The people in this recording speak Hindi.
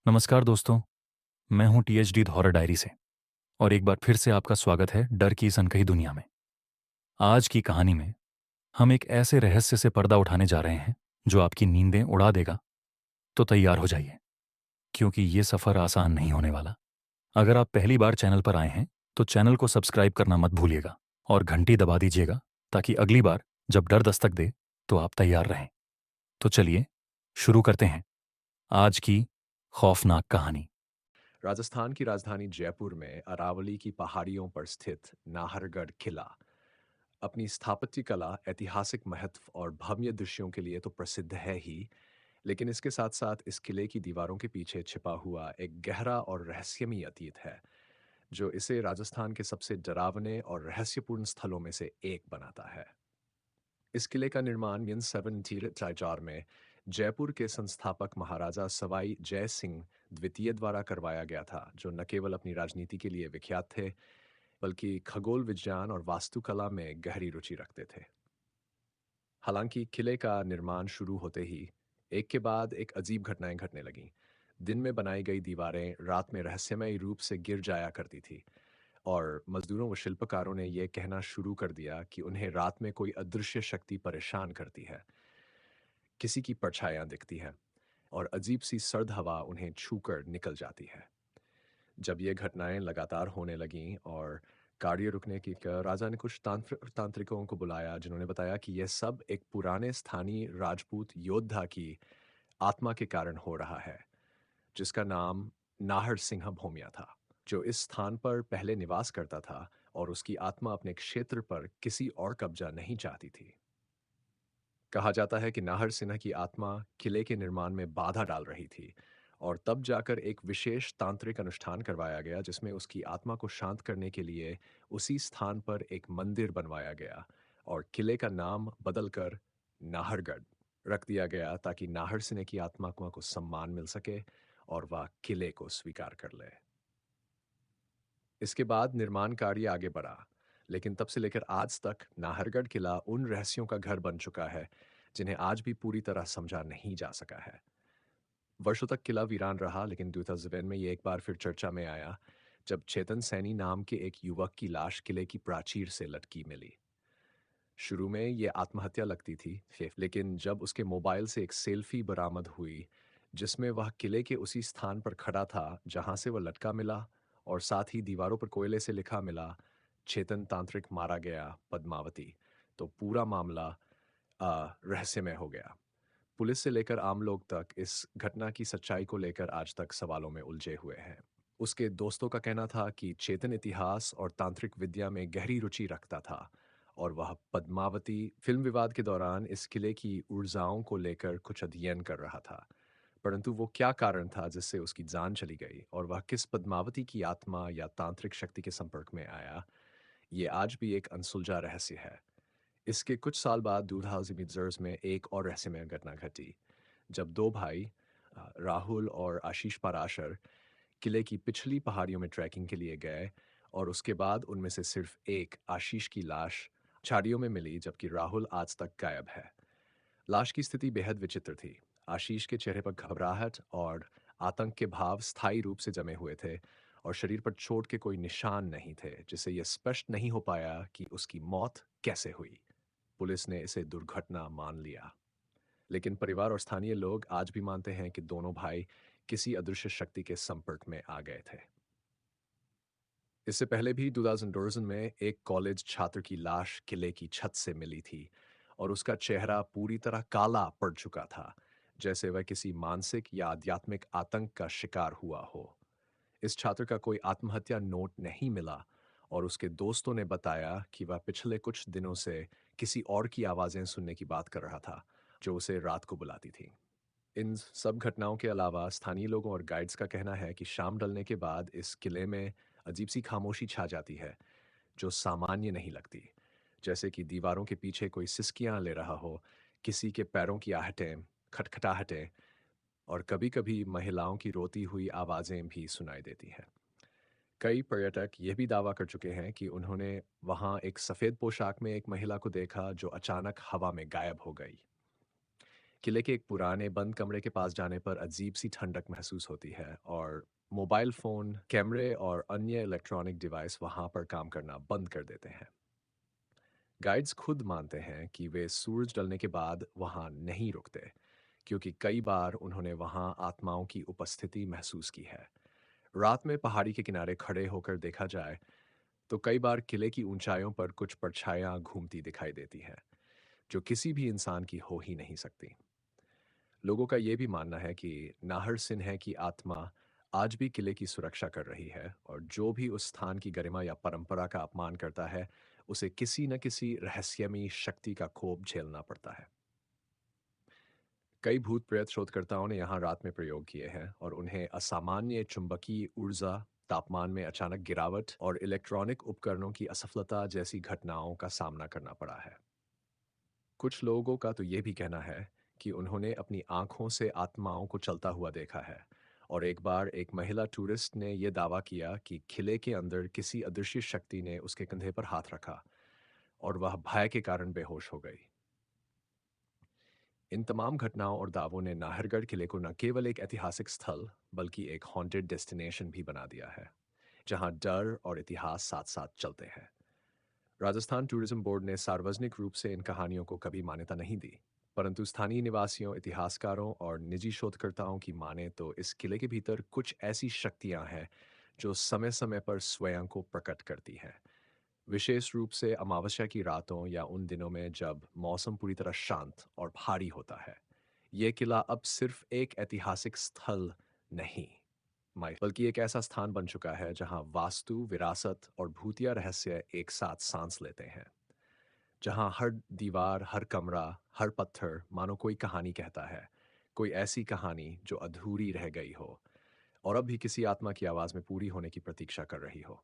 नमस्कार दोस्तों। मैं हूं टीएचडी हॉरर डायरी से और एक बार फिर से आपका स्वागत है डर की इस अनकही दुनिया में। आज की कहानी में हम एक ऐसे रहस्य से पर्दा उठाने जा रहे हैं जो आपकी नींदें उड़ा देगा। तो तैयार हो जाइए, क्योंकि ये सफ़र आसान नहीं होने वाला। अगर आप पहली बार चैनल पर आए हैं तो चैनल को सब्सक्राइब करना मत भूलिएगा और घंटी दबा दीजिएगा, ताकि अगली बार जब डर दस्तक दे तो आप तैयार रहें। तो चलिए शुरू करते हैं आज की खौफनाक कहानी। राजस्थान की राजधानी जयपुर में अरावली की पहाड़ियों पर स्थित नाहरगढ़ किला अपनी स्थापत्य कला, ऐतिहासिक महत्व और भव्य दृश्यों के लिए तो प्रसिद्ध है ही, लेकिन इसके साथ-साथ इस किले की दीवारों के पीछे छिपा हुआ एक गहरा और रहस्यमयी अतीत है, जो इसे राजस्थान के सबसे डरावने और रहस्यपूर्ण स्थलों में से एक बनाता है। इस किले का निर्माण इन 1744 में जयपुर के संस्थापक महाराजा सवाई जय सिंह द्वितीय द्वारा करवाया गया था, जो न केवल अपनी राजनीति के लिए विख्यात थे, बल्कि खगोल विज्ञान और वास्तुकला में गहरी रुचि रखते थे। हालांकि किले का निर्माण शुरू होते ही एक के बाद एक अजीब घटनाएं घटने लगीं। दिन में बनाई गई दीवारें रात में रहस्यमय रूप से गिर जाया करती थी, और मजदूरों व शिल्पकारों ने यह कहना शुरू कर दिया कि उन्हें रात में कोई अदृश्य शक्ति परेशान करती है, किसी की परछाइयां दिखती हैं और अजीब सी सर्द हवा उन्हें छूकर निकल जाती है। जब ये घटनाएं लगातार होने लगीं और कार्य रुकने की राजा ने कुछ तांत्रिकों को बुलाया, जिन्होंने बताया कि यह सब एक पुराने स्थानीय राजपूत योद्धा की आत्मा के कारण हो रहा है, जिसका नाम नाहर सिंह भौमिया था, जो इस स्थान पर पहले निवास करता था और उसकी आत्मा अपने क्षेत्र पर किसी और कब्जा नहीं चाहती थी। कहा जाता है कि नाहर सिन्हा की आत्मा किले के निर्माण में बाधा डाल रही थी, और तब जाकर एक विशेष तांत्रिक अनुष्ठान करवाया गया, जिसमें उसकी आत्मा को शांत करने के लिए उसी स्थान पर एक मंदिर बनवाया गया और किले का नाम बदलकर नाहरगढ़ रख दिया गया, ताकि नाहर सिन्हा की आत्मा को सम्मान मिल सके और वह किले को स्वीकार कर ले। इसके बाद निर्माण कार्य आगे बढ़ा, लेकिन तब से लेकर आज तक नाहरगढ़ किला उन रहस्यों का घर बन चुका है, जिन्हें आज भी पूरी तरह समझा नहीं जा सका है। वर्षों तक किला वीरान रहा, लेकिन 2000 में ये एक बार फिर चर्चा में आया, जब चेतन सैनी नाम के एक युवक की लाश किले की प्राचीर से लटकी मिली। शुरू में ये आत्महत्या लगती थी, लेकिन जब उसके मोबाइल से एक सेल्फी बरामद हुई, जिसमें वह किले के उसी स्थान पर खड़ा था जहां से वह लटका मिला, और साथ ही दीवारों पर कोयले से लिखा मिला, चेतन तांत्रिक मारा गया पद्मावती, तो पूरा मामला रहस्यमय हो गया। पुलिस से लेकर आम लोग तक इस घटना की सच्चाई को लेकर आज तक सवालों में उलझे हुए हैं। उसके दोस्तों का कहना था कि चेतन इतिहास और तांत्रिक विद्या में गहरी रुचि रखता था, और वह पद्मावती फिल्म विवाद के दौरान इस किले की ऊर्जाओं को लेकर कुछ अध्ययन कर रहा था। परंतु वो क्या कारण था जिससे उसकी जान चली गई, और वह किस पद्मावती की आत्मा या तांत्रिक शक्ति के संपर्क में आया, ये आज भी एक अनसुलझा रहस्य है। इसके कुछ साल बाद 2000 में एक और रहस्यमय घटना घटी, जब दो भाई राहुल और आशीष पाराशर किले की पिछली पहाड़ियों में ट्रैकिंग के लिए गए, और उसके बाद उनमें से सिर्फ एक, आशीष की लाश झाड़ियों में मिली, जबकि राहुल आज तक गायब है। लाश की स्थिति बेहद विचित्र थी। आशीष के चेहरे पर घबराहट और आतंक के भाव स्थायी रूप से जमे हुए थे, और शरीर पर चोट के कोई निशान नहीं थे, जिससे यह स्पष्ट नहीं हो पाया कि उसकी मौत कैसे हुई। पुलिस ने इसे दुर्घटना मान लिया, लेकिन परिवार और स्थानीय लोग आज भी मानते हैं कि दोनों भाई किसी अदृश्य शक्ति के संपर्क में आ गए थे। इससे पहले भी 2000 में एक कॉलेज छात्र की लाश किले की छत से मिली थी, और उसका चेहरा पूरी तरह काला पड़ चुका था, जैसे वह किसी मानसिक या आध्यात्मिक आतंक का शिकार हुआ हो। इस छात्र का कोई आत्महत्या नोट नहीं मिला, और उसके दोस्तों ने बताया कि वह पिछले कुछ दिनों से किसी और की आवाज़ें सुनने की बात कर रहा था, जो उसे रात को बुलाती थी। इन सब घटनाओं के अलावा स्थानीय लोगों और गाइड्स का कहना है कि शाम ढलने के बाद इस किले में अजीब सी खामोशी छा जाती है, जो सामान्य नहीं लगती, जैसे कि दीवारों के पीछे कोई सिसकियां ले रहा हो, किसी के पैरों की आहटें, खटखटाहटें, और कभी-कभी महिलाओं की रोती हुई आवाज़ें भी सुनाई देती हैं। कई पर्यटक यह भी दावा कर चुके हैं कि उन्होंने वहां एक सफ़ेद पोशाक में एक महिला को देखा, जो अचानक हवा में गायब हो गई। किले के एक पुराने बंद कमरे के पास जाने पर अजीब-सी ठंडक महसूस होती है और मोबाइल फ़ोन, कैमरे और अन्य इलेक्ट्रॉनिक डिवाइस वहाँ पर काम करना बंद कर देते हैं। गाइड्स खुद मानते हैं कि वे सूरज ढलने के बाद वहाँ नहीं रुकते, क्योंकि कई बार उन्होंने वहाँ आत्माओं की उपस्थिति महसूस की है। रात में पहाड़ी के किनारे खड़े होकर देखा जाए, तो कई बार किले की ऊंचाइयों पर कुछ परछाइयाँ घूमती दिखाई देती हैं, जो किसी भी इंसान की हो ही नहीं सकती। लोगों का ये भी मानना है कि नाहर सिन्हा की आत्मा आज भी किले की सुरक्षा कर रही है और जो भी उस स्थान की गरिमा या परंपरा का अपमान करता है, उसे किसी न किसी रहस्यमयी शक्ति का कोप झेलना पड़ता है। कई भूत प्रेत शोधकर्ताओं ने यहाँ रात में प्रयोग किए हैं और उन्हें असामान्य चुंबकीय ऊर्जा, तापमान में अचानक गिरावट और इलेक्ट्रॉनिक उपकरणों की असफलता जैसी घटनाओं का सामना करना पड़ा है। कुछ लोगों का तो ये भी कहना है कि उन्होंने अपनी आंखों से आत्माओं को चलता हुआ देखा है और एक बार एक महिला टूरिस्ट ने यह दावा किया कि किले के अंदर किसी अदृश्य शक्ति ने उसके कंधे पर हाथ रखा और वह भय के कारण बेहोश हो गई। इन तमाम घटनाओं और दावों ने नाहरगढ़ किले को न केवल एक ऐतिहासिक स्थल बल्कि एक हॉन्टेड डेस्टिनेशन भी बना दिया है, जहां डर और इतिहास साथ साथ चलते हैं। राजस्थान टूरिज्म बोर्ड ने सार्वजनिक रूप से इन कहानियों को कभी मान्यता नहीं दी, परंतु स्थानीय निवासियों, इतिहासकारों और निजी शोधकर्ताओं की माने तो इस किले के भीतर कुछ ऐसी शक्तियां हैं जो समय समय पर स्वयं को प्रकट करती हैं, विशेष रूप से अमावस्या की रातों या उन दिनों में जब मौसम पूरी तरह शांत और भारी होता है। ये किला अब सिर्फ एक ऐतिहासिक स्थल नहीं, बल्कि एक ऐसा स्थान बन चुका है जहां वास्तु, विरासत और भूतिया रहस्य एक साथ सांस लेते हैं। जहां हर दीवार, हर कमरा, हर पत्थर मानो कोई कहानी कहता है, कोई ऐसी कहानी जो अधूरी रह गई हो और अब भी किसी आत्मा की आवाज में पूरी होने की प्रतीक्षा कर रही हो।